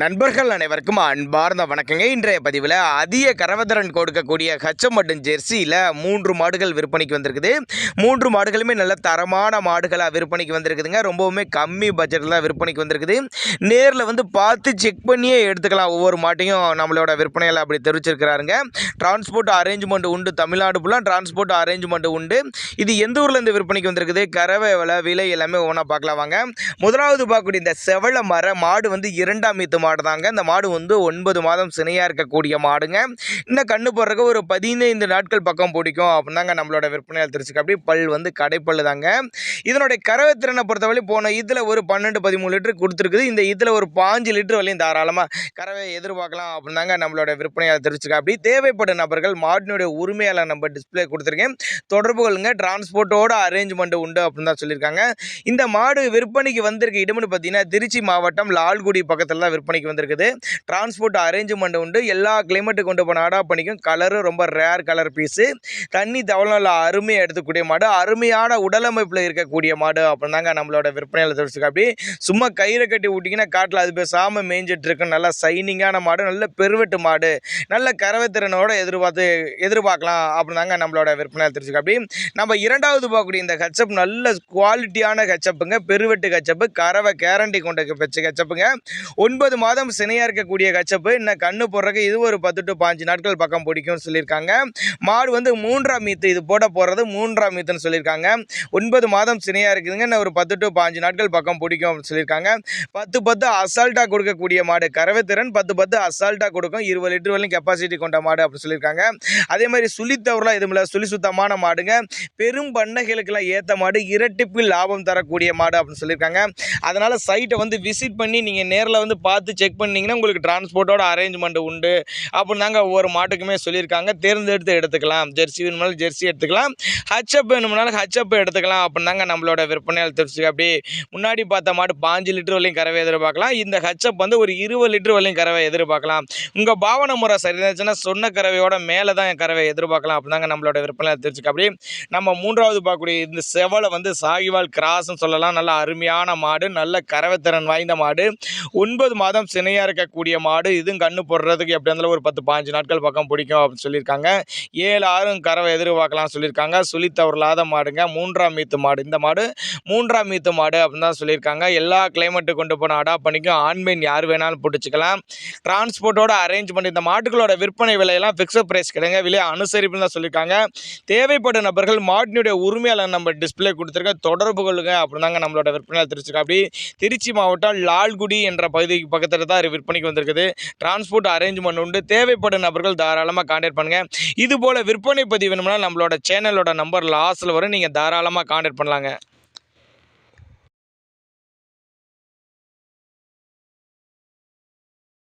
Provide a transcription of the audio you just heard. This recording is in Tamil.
நண்பர்கள் அனைவருக்கும் அன்பார்ந்த வணக்கங்க. இன்றைய பதிவில் அதிக கரவத்திறன் கொடுக்கக்கூடிய ஹச்சம் மற்றும் ஜெர்சியில் 3 மாடுகள் விற்பனைக்கு வந்திருக்குது. 3 மாடுகளுமே நல்ல தரமான மாடுகளாக விற்பனைக்கு வந்திருக்குதுங்க. ரொம்பவுமே கம்மி பட்ஜெட்டில் தான் விற்பனைக்கு வந்திருக்குது. நேரில் வந்து பார்த்து செக் பண்ணியே எடுத்துக்கலாம். ஒவ்வொரு மாட்டையும் நம்மளோட விற்பனையில் அப்படி தெரிவிச்சிருக்கிறாருங்க. டிரான்ஸ்போர்ட் அரேஞ்ச்மெண்ட் உண்டு, தமிழ்நாடு ஃபுல்லாக டிரான்ஸ்போர்ட் அரேஞ்ச்மெண்ட் உண்டு. இது எந்த ஊர்லேருந்து விற்பனைக்கு வந்திருக்குது, கறவை விலை எல்லாமே ஒவ்வொன்றா பார்க்கலாம் வாங்க. முதலாவது பார்க்கக்கூடிய இந்த செவள மர மாடு வந்து 2ஆம் ஈத்து மாடு தாங்க. இந்த மாடு வந்து 9 மாதம் சினையாக இருக்கக்கூடிய மாடுங்க. இன்னும் கண்ணு போடுறதுக்கு ஒரு 15 நாட்கள் பக்கம் பிடிக்கும் அப்படின்னாங்க நம்மளோட விற்பனையால் தெரிஞ்சுக்க. அப்படி பல் வந்து கடைப்பல் தாங்க. இதனுடைய கறவை திறனை பொறுத்தவரை போன இதில் ஒரு 12-13 லிட்டர் கொடுத்துருக்குது. இந்த இதில் ஒரு 5 லிட்டர் வரையும் தாராளமாக கறவை எதிர்பார்க்கலாம் அப்படின்னாங்க நம்மளோட விற்பனையால் தெரிஞ்சுக்க. அப்படி தேவைப்படும் நபர்கள் மாடினுடைய உரிமையாளர் நம்பர் டிஸ்பிளே கொடுத்துருக்கேன், தொடர்பு கொள்ளுங்க. டிரான்ஸ்போர்ட்டோட அரேஞ்ச்மெண்ட் உண்டு அப்படின்னு தான் சொல்லியிருக்காங்க. இந்த மாடு விற்பனைக்கு வந்திருக்க இடம்னு பார்த்தீங்கன்னா திருச்சி மாவட்டம் லால்குடி பக்கத்தில் தான் விற்பனைக்கு வந்திருக்குது. டிரான்ஸ்போர்ட் அரேஞ்ச்மெண்ட் உண்டு. எல்லா கிளைமேட்டுக்கு கொண்டு போன ஆடா பண்ணிக்கும். கலரு ரொம்ப ரேர் கலர் பீஸு. தண்ணி தவளை அருமையாக எடுத்துக்கூடிய மாடு, அருமையான உடலமைப்பில் இருக்கக்கூடிய மாடு அப்படின்னாங்க நம்மளோட விற்பனையில் தெரிஞ்சுக்க. அப்படி சும்மா கயிறை கட்டி விட்டிங்கன்னா காட்டில் அது பேசாமல் மேய்ஞ்சிட்டு இருக்கு. நல்லா சைனிங்கான மாடு, நல்ல பெருவெட்டு மாடு, நல்ல கறவை திறனோட எதிர்பார்க்கலாம் அப்படின்னாங்க நம்மளோட விற்பனையில் தெரிஞ்சுக்க. அப்படி நம்ம இரண்டாவது பார்க்கக்கூடிய இந்த ஹச்சப் நல்ல குவாலிட்டியான ஹச்சப்புங்க, பெருவெட்டு ஹச்சப்பு, கறவை கேரண்டி கொண்ட ஹச்சப்புங்க. 9 மாதம் சினையாக இருக்கக்கூடிய கச்சப்பு. இன்னும் கண்ணு போடுறதுக்கு இது ஒரு 10 to 5 நாட்கள் பக்கம் பிடிக்கும்னு சொல்லியிருக்காங்க. மாடு வந்து 3ஆம் ஈத்து, இது போட போகிறது 3ஆம் ஈத்துன்னு சொல்லியிருக்காங்க. 9 மாதம் சினையாக இருக்குதுங்க. இன்னும் ஒரு 10 to 5 நாட்கள் பக்கம் பிடிக்கும் அப்படின்னு சொல்லியிருக்காங்க. 10 அசால்ட்டாக கொடுக்கக்கூடிய மாடு, கறவை திறன் 10 அசால்ட்டாக கொடுக்கும். 20 லிட்டர் வரையும் கெப்பாசிட்டி கொண்ட மாடு அப்படின்னு சொல்லியிருக்காங்க. அதே மாதிரி சுழித்தவரெலாம் இதுமில்ல, சுழி சுத்தமான மாடுங்க. பெரும் பண்ணைகளுக்கெல்லாம் ஏற்ற மாடு, இரட்டிப்பு லாபம் தரக்கூடிய மாடு அப்படின்னு சொல்லியிருக்காங்க. அதனால் சைட்டை வந்து விசிட் பண்ணி நீங்கள் நேரில் வந்து பார்த்து செக் பண்ணிங்கன்னா உங்களுக்கு டிரான்ஸ்போர்ட்டோட அரேஞ்ச்மெண்ட் உண்டு அப்படின்னாங்க ஒவ்வொரு மாட்டுக்குமே சொல்லியிருக்காங்க. தேர்ந்தெடுத்து எடுத்துக்கலாம். ஜெர்சி வேணும்னாலும் ஜெர்சி எடுத்துக்கலாம், ஹச்சப் வேணும்னாலும் ஹச்சப் எடுத்துக்கலாம் அப்படின்னாங்க நம்மளோட விற்பனையால் தெரிஞ்சுக்க. அப்படி முன்னாடி பார்த்த மாடு 5 லிட்டர் வரையும் கறவை எதிர்பார்க்கலாம். இந்த ஹச்சப் வந்து ஒரு 20 லிட்டர் வரையும் கறவை எதிர்பார்க்கலாம். உங்கள் பாவனை முறை சரியாச்சுன்னா சொன்ன கறவையோட மேலே தான் கறவை எதிர்பார்க்கலாம் அப்படின்னாங்க நம்மளோட விற்பனையால் தெரிஞ்சுக்க. அப்படி நம்ம மூன்றாவது பார்க்கக்கூடிய இந்த செவலை வந்து சாகிவால் கிராஸ்ன்னு சொல்லலாம். நல்ல அருமையான மாடு, நல்ல கறவை திறன் வாய்ந்த மாடு, 9 மாதம் சினையாக இருக்கக்கூடிய மாடு. இதுவும் கண்ணு போடுறதுக்கு எப்படி இருந்தாலும் ஒரு 10-15 நாட்கள் பக்கம் பிடிக்கும் அப்படின்னு சொல்லியிருக்காங்க. 7-6 கறவை எதிர்பார்க்கலாம் சொல்லியிருக்காங்க. சுழித்தவரலாத மாடுங்க, 3ஆம் ஈத்து மாடு. இந்த மாடு 3ஆம் ஈத்து மாடு அப்படின்னு தான் சொல்லியிருக்காங்க. எல்லா கிளைமேட்டுக்கு கொண்டு போன அடாப்ட் பண்ணிக்கும். ஆண்மீன் யார் வேணாலும் பிடிச்சிக்கலாம். டிரான்ஸ்போர்ட்டோட அரேஞ்ச்மெண்ட். இந்த மாட்டுகளோட விற்பனை விலையெல்லாம் ஃபிக்ஸட் ப்ரைஸ் கிடையாது, விலை அனுசரிப்புன்னு தான் சொல்லியிருக்காங்க. தேவைப்படும் நபர்கள் மாட்டினுடைய உரிமையாளர் நம்ம டிஸ்பிளே கொடுத்துருக்க, தொடர்பு கொள்ளுங்க அப்படின்னாங்க நம்மளோட விற்பனையாளர் தெரிஞ்சுக்க. அப்படி திருச்சி மாவட்டம் லால்குடி என்ற பகுதிக்கு பக்கத்தில் தான் விற்பனைக்கு வந்திருக்குது. டிரான்ஸ்போர்ட் அரேஞ்ச்மெண்ட் உண்டு. தேவைப்படும் நபர்கள் தாராளமாக கான்டாக்ட் பண்ணுங்கள். இது போல் விற்பனை பதிவு வேணும்னா நம்மளோட சேனலோட நம்பர் லாஸ்ட்டில் வரும், நீங்கள் தாராளமாக கான்டாக்ட் பண்ணலாங்க.